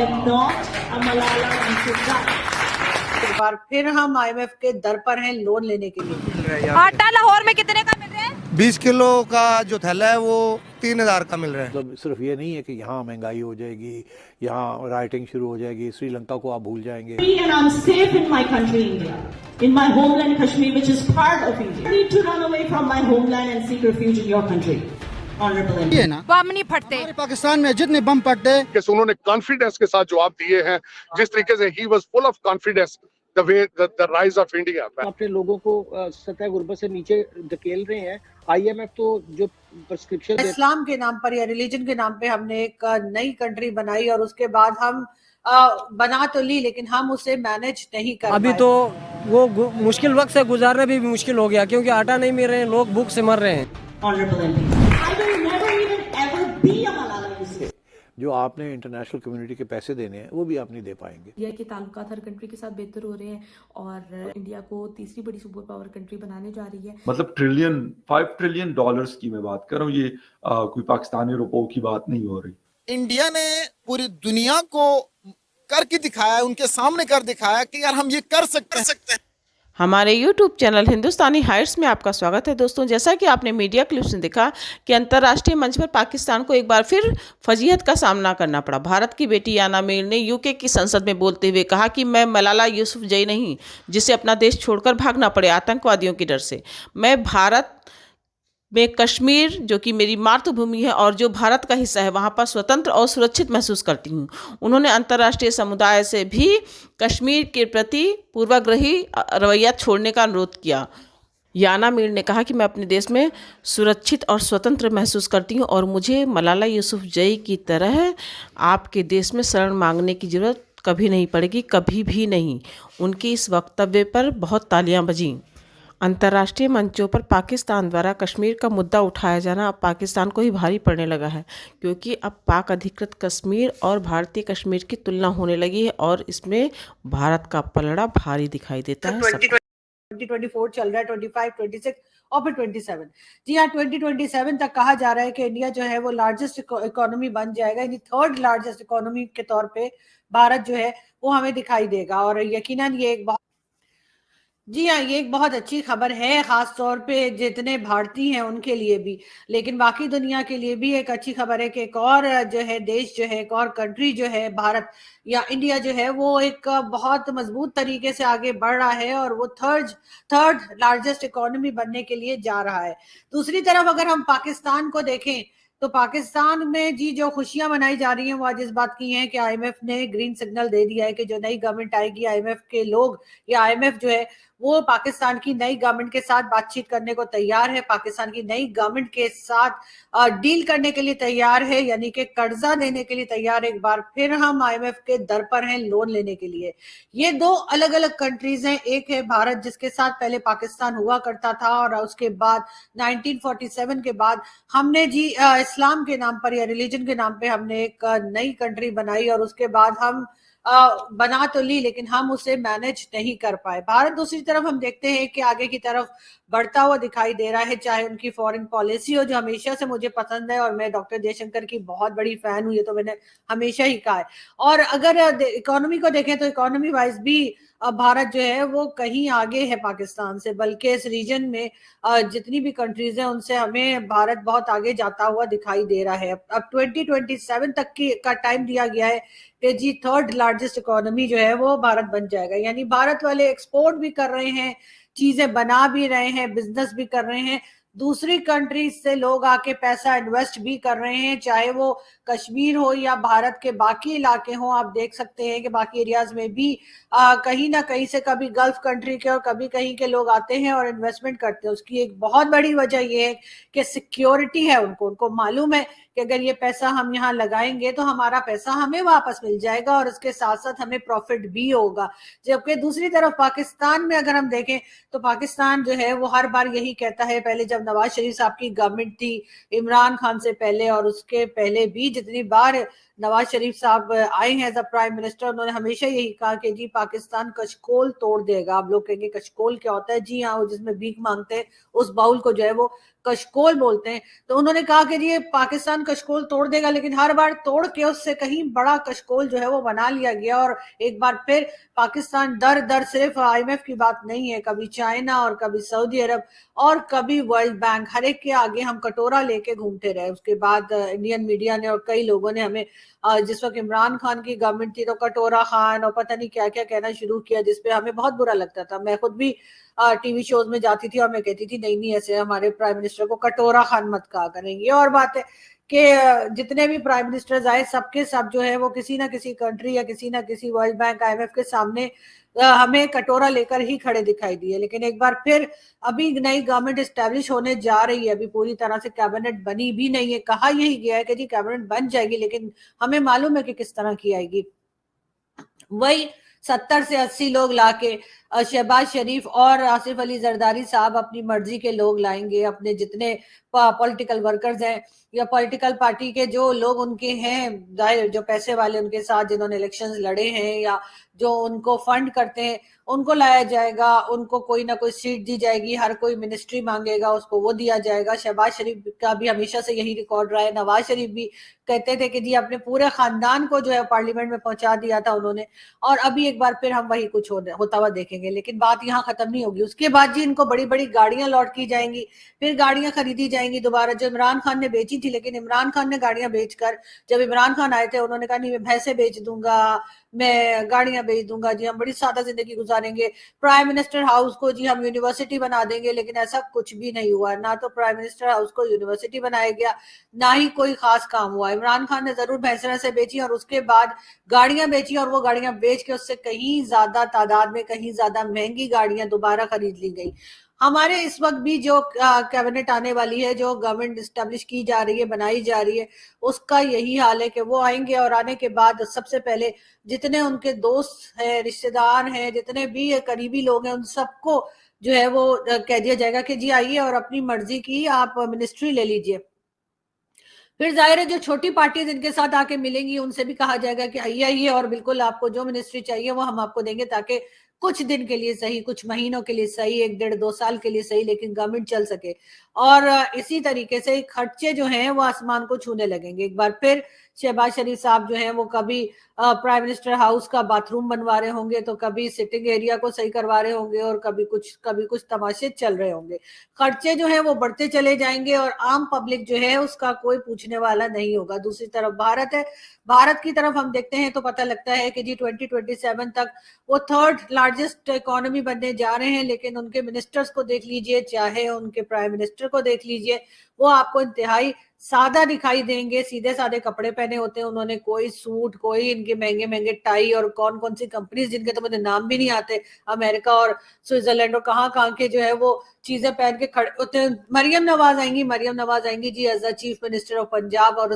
am not a Malala Yousafzai. एक बार फिर हम IMF के दर पर हैं लोन लेने के लिए। आटा लाहौर में कितने का मिल रहा है? 20 किलो का जो थैला है वो 3000 का मिल रहा है। मतलब सिर्फ ये नहीं है कि यहाँ महंगाई हो जाएगी, यहाँ राइटिंग शुरू हो जाएगी, श्रीलंका को आप भूल जाएंगे। And I'm safe in my country, India, in my homeland Kashmir, which is part of India. I need to run away from my homeland and seek refuge in your country, honorable MP. ये ना बम नहीं फटते। हमारे पाकिस्तान में जितने बम फटते उन्होंने confidence के साथ जवाब दिए हैं, जिस तरीके से he was full of confidence the way the rise of India. अपने लोगों को सतह गुर्बत से नीचे धकेल रहे हैं। IMF तो जो प्रिस्क्रिप्शन इस्लाम के नाम पर या रिलीजन के नाम पे हमने एक नई कंट्री बनाई और उसके बाद हम बना तो ली लेकिन हम उसे मैनेज नहीं कर अभी पाए। तो वो मुश्किल वक्त से गुजारना भी मुश्किल हो गया क्योंकि आटा नहीं मिल रहे हैं, लोग भूख से मर रहे हैं। Honorable MP. I will never even ever be a Malala Yousafzai. जो आपने इंटरनेशनल कम्युनिटी के पैसे देने हैं वो भी आप नहीं दे पाएंगे। इंडिया के ताल्लुकात हर कंट्री के साथ बेहतर हो रहे हैं और इंडिया को तीसरी बड़ी सुपर पावर कंट्री बनाने जा रही है। मतलब 5 ट्रिलियन डॉलर्स की मैं बात कर रहा हूँ, ये कोई पाकिस्तानी रुपयों की बात नहीं हो रही। इंडिया ने पूरी दुनिया को करके दिखाया, उनके सामने कर दिखाया कि यार हम ये कर सकते हैं। हमारे YouTube चैनल हिंदुस्तानी हाइट्स में आपका स्वागत है। दोस्तों, जैसा कि आपने मीडिया क्लिप्स में देखा कि अंतर्राष्ट्रीय मंच पर पाकिस्तान को एक बार फिर फजीहत का सामना करना पड़ा। भारत की बेटी याना मीर ने UK की संसद में बोलते हुए कहा कि मैं मलाला यूसुफजई नहीं जिसे अपना देश छोड़कर भागना पड़े आतंकवादियों की डर से। मैं भारत में कश्मीर जो कि मेरी मातृभूमि है और जो भारत का हिस्सा है वहाँ पर स्वतंत्र और सुरक्षित महसूस करती हूँ। उन्होंने अंतर्राष्ट्रीय समुदाय से भी कश्मीर के प्रति पूर्वाग्रही रवैया छोड़ने का अनुरोध किया। याना मीर ने कहा कि मैं अपने देश में सुरक्षित और स्वतंत्र महसूस करती हूँ और मुझे मलाला यूसुफजई की तरह आपके देश में शरण मांगने की ज़रूरत कभी नहीं पड़ेगी, कभी भी नहीं। उनके इस वक्तव्य पर बहुत तालियां बजीं। अंतर्राष्ट्रीय मंचों पर पाकिस्तान द्वारा कश्मीर का मुद्दा उठाया जाना अब पाकिस्तान को ही भारी पड़ने लगा है क्योंकि अब पाक अधिकृत कश्मीर और भारतीय कश्मीर की तुलना होने लगी है और इसमें भारत का पलड़ा भारी दिखाई देता है। 2024 चल रहा है, 25, 26 और फिर 27। जी हाँ, 2027 तक कहा जा रहा है कि इंडिया जो है वो लार्जेस्ट इकोनॉमी बन जाएगा, यानी थर्ड लार्जेस्ट इकोनॉमी के तौर पे भारत जो है वो हमें दिखाई देगा। और यकीनन ये एक जी हाँ, ये एक बहुत अच्छी खबर है, खास तौर पे जितने भारतीय हैं उनके लिए भी, लेकिन बाकी दुनिया के लिए भी एक अच्छी खबर है कि एक और जो है देश जो है, एक और कंट्री जो है भारत या इंडिया जो है वो एक बहुत मजबूत तरीके से आगे बढ़ रहा है और वो थर्ड लार्जेस्ट इकोनॉमी बनने के लिए जा रहा है। दूसरी तरफ अगर हम पाकिस्तान को देखें तो पाकिस्तान में जी जो खुशियां मनाई जा रही हैं वो आज इस बात की हैं कि IMF ने ग्रीन सिग्नल दे दिया है कि जो नई गवर्नमेंट आएगी, IMF के लोग या IMF जो है वो पाकिस्तान की नई गवर्नमेंट के साथ बातचीत करने को तैयार है, पाकिस्तान की नई गवर्नमेंट के साथ डील करने के लिए तैयार है, यानी कि कर्जा देने के लिए तैयार है। एक बार फिर हम IMF के दर पर हैं लोन लेने के लिए। ये दो अलग अलग कंट्रीज हैं, एक है भारत जिसके साथ पहले पाकिस्तान हुआ करता था और उसके बाद 1947 के बाद हमने जी इस्लाम के नाम पर या रिलीजन के नाम पे हमने एक नई कंट्री बनाई और उसके बाद हम बना तो ली लेकिन हम उसे मैनेज नहीं कर पाए। भारत दूसरी तरफ हम देखते हैं कि आगे की तरफ बढ़ता हुआ दिखाई दे रहा है, चाहे उनकी फॉरेन पॉलिसी हो जो हमेशा से मुझे पसंद है और मैं डॉक्टर जयशंकर की बहुत बड़ी फैन हूँ, ये तो मैंने हमेशा ही कहा है। और अगर इकोनॉमी को देखें तो इकोनॉमी वाइज भी भारत जो है वो कहीं आगे है पाकिस्तान से, बल्कि इस रीजन में जितनी भी कंट्रीज हैं उनसे हमें भारत बहुत आगे जाता हुआ दिखाई दे रहा है। अब 2027 तक का टाइम दिया गया है कि जी थर्ड लार्जेस्ट इकोनॉमी जो है वो भारत बन जाएगा, यानी भारत वाले एक्सपोर्ट भी कर रहे हैं, चीजें बना भी रहे हैं, बिजनेस भी कर रहे हैं, दूसरी कंट्रीज से लोग आके पैसा इन्वेस्ट भी कर रहे हैं, चाहे वो कश्मीर हो या भारत के बाकी इलाके हो। आप देख सकते हैं कि बाकी एरियाज में भी कहीं ना कहीं से कभी गल्फ कंट्री के और कभी कहीं के लोग आते हैं और इन्वेस्टमेंट करते हैं। उसकी एक बहुत बड़ी वजह ये है कि सिक्योरिटी है, उनको मालूम है कि अगर ये पैसा हम यहाँ लगाएंगे तो हमारा पैसा हमें वापस मिल जाएगा और उसके साथ साथ हमें प्रॉफिट भी होगा। जबकि दूसरी तरफ पाकिस्तान में अगर हम देखें तो पाकिस्तान जो है वो हर बार यही कहता है, पहले जब नवाज शरीफ साहब की गवर्नमेंट थी, इमरान खान से पहले और उसके पहले भी जितनी बार नवाज शरीफ साहब आए हैं एज अ प्राइम मिनिस्टर, उन्होंने हमेशा यही कहा कि जी पाकिस्तान कशकोल तोड़ देगा। आप लोग कहेंगे कशकोल क्या होता है? जी हाँ, वो जिसमें भीख मांगते हैं उस बाउल को जो है वो कशकोल बोलते हैं, तो उन्होंने कहा कि ये पाकिस्तान कशकोल तोड़ देगा, लेकिन हर बार तोड़ के उससे कहीं बड़ा कशकोल जो है वो बना लिया गया। और एक बार फिर पाकिस्तान दर दर सिर्फ IMF की बात नहीं है, कभी चाइना और कभी सऊदी अरब और कभी वर्ल्ड बैंक, हर एक के आगे हम कटोरा लेके घूमते रहे। उसके बाद इंडियन मीडिया ने और कई लोगों ने हमें जिस वक्त इमरान खान की गवर्नमेंट थी तो कटोरा खान और पता नहीं क्या क्या कहना शुरू किया, जिसपे हमें बहुत बुरा लगता था। मैं खुद भी टीवी शोज में जाती थी और मैं कहती थी नहीं नहीं, ऐसे हमारे प्राइम मिनिस्टर को कटोरा खान मत कहा करेंगे। और बात है कि जितने भी प्राइम मिनिस्टर्स आए सबके सब जो है वो किसी ना किसी कंट्री या किसी ना किसी वर्ल्ड बैंक IMF के सामने हमें कटोरा लेकर ही खड़े दिखाई दिए। लेकिन एक बार फिर अभी नई गवर्नमेंट एस्टेब्लिश होने जा रही है, अभी पूरी तरह से कैबिनेट बनी भी नहीं है। कहा यही गया है कि जी कैबिनेट बन जाएगी, लेकिन हमें मालूम है कि किस तरह की आएगी। वही 70 से 80 लोग लाके शहबाज शरीफ और आसिफ अली जरदारी साहब अपनी मर्जी के लोग लाएंगे, अपने जितने पॉलिटिकल वर्कर्स हैं या पॉलिटिकल पार्टी के जो लोग उनके हैं जाहिर, जो पैसे वाले उनके साथ जिन्होंने इलेक्शंस लड़े हैं या जो उनको फंड करते हैं, उनको लाया जाएगा। उनको कोई ना कोई सीट दी जाएगी, हर कोई मिनिस्ट्री मांगेगा उसको वो दिया जाएगा। शहबाज शरीफ का भी हमेशा से यही रिकॉर्ड रहा है। नवाज शरीफ भी कहते थे कि जी अपने पूरे खानदान को जो है पार्लियामेंट में पहुंचा दिया था उन्होंने, और अभी एक बार फिर हम वही कुछ होता हुआ देखेंगे। लेकिन बात यहाँ खत्म नहीं होगी। उसके बाद जी इनको बड़ी बड़ी गाड़ियां लॉट की जाएंगी, फिर गाड़ियां खरीदी जाएंगी दोबारा, जो इमरान खान ने बेची थी। लेकिन इमरान खान ने गाड़ियां बेचकर, जब इमरान खान आए थे उन्होंने कहा नहीं मैं भैंसे बेच दूंगा, मैं गाड़ियां बेच दूंगा, जी हम बड़ी सादा जिंदगी गुजारेंगे, प्राइम मिनिस्टर हाउस को जी हम यूनिवर्सिटी बना देंगे। लेकिन ऐसा कुछ भी नहीं हुआ, ना तो प्राइम मिनिस्टर हाउस को यूनिवर्सिटी बनाया गया, ना ही कोई खास काम हुआ। इमरान खान ने जरूर भैंसे से बेची और उसके बाद गाड़ियां बेची, और वो गाड़ियां बेच के उससे कहीं ज्यादा तादाद में कहीं ज्यादा महंगी गाड़ियां दोबारा खरीद ली गई। हमारे इस वक्त भी जो कैबिनेट आने वाली है, जो गवर्नमेंट एस्टेब्लिश की जा रही है, बनाई जा रही है, उसका यही हाल है कि वो आएंगे और आने के बाद सबसे पहले जितने उनके दोस्त हैं, रिश्तेदार हैं, जितने भी करीबी लोग हैं, उन सबको जो है वो कह दिया जाएगा कि जी आइए और अपनी मर्जी की आप मिनिस्ट्री ले लीजिए। फिर जाहिर है जो छोटी पार्टीज इनके साथ आके मिलेंगी उनसे भी कहा जाएगा कि आइए आइए और बिल्कुल आपको जो मिनिस्ट्री चाहिए वो हम आपको देंगे, ताकि कुछ दिन के लिए सही, कुछ महीनों के लिए सही, 1 डेढ़ 2 साल के लिए सही, लेकिन गवर्नमेंट चल सके। और इसी तरीके से खर्चे जो हैं वो आसमान को छूने लगेंगे। एक बार फिर शहबाज शरीफ साहब जो हैं वो कभी प्राइम मिनिस्टर हाउस का बाथरूम बनवा रहे होंगे, तो कभी सिटिंग एरिया को सही करवा रहे होंगे, और कभी कुछ तमाशे चल रहे होंगे। खर्चे जो है वो बढ़ते चले जाएंगे और आम पब्लिक जो है उसका कोई पूछने वाला नहीं होगा। दूसरी तरफ भारत है, भारत की तरफ हम देखते हैं तो पता लगता है कि जी 2027 तक वो 3rd लार्जेस्ट इकोनॉमी बनने जा रहे हैं। लेकिन उनके मिनिस्टर्स को देख लीजिए, चाहे उनके प्राइम मिनिस्टर को देख लीजिए, वो आपको इंतहाई सादा दिखाई देंगे, सीधे साधे कपड़े पहने होते हैं उन्होंने, कोई सूट, कोई इनके महंगे महंगे टाई, और कौन कौन सी कंपनीज जिनके तो मुझे नाम भी नहीं आते, अमेरिका और स्विट्जरलैंड और कहाँ के जो है वो चीजें पहन के खड़े होते हैं। मरियम नवाज आएंगी जी as a chief minister of Punjab, और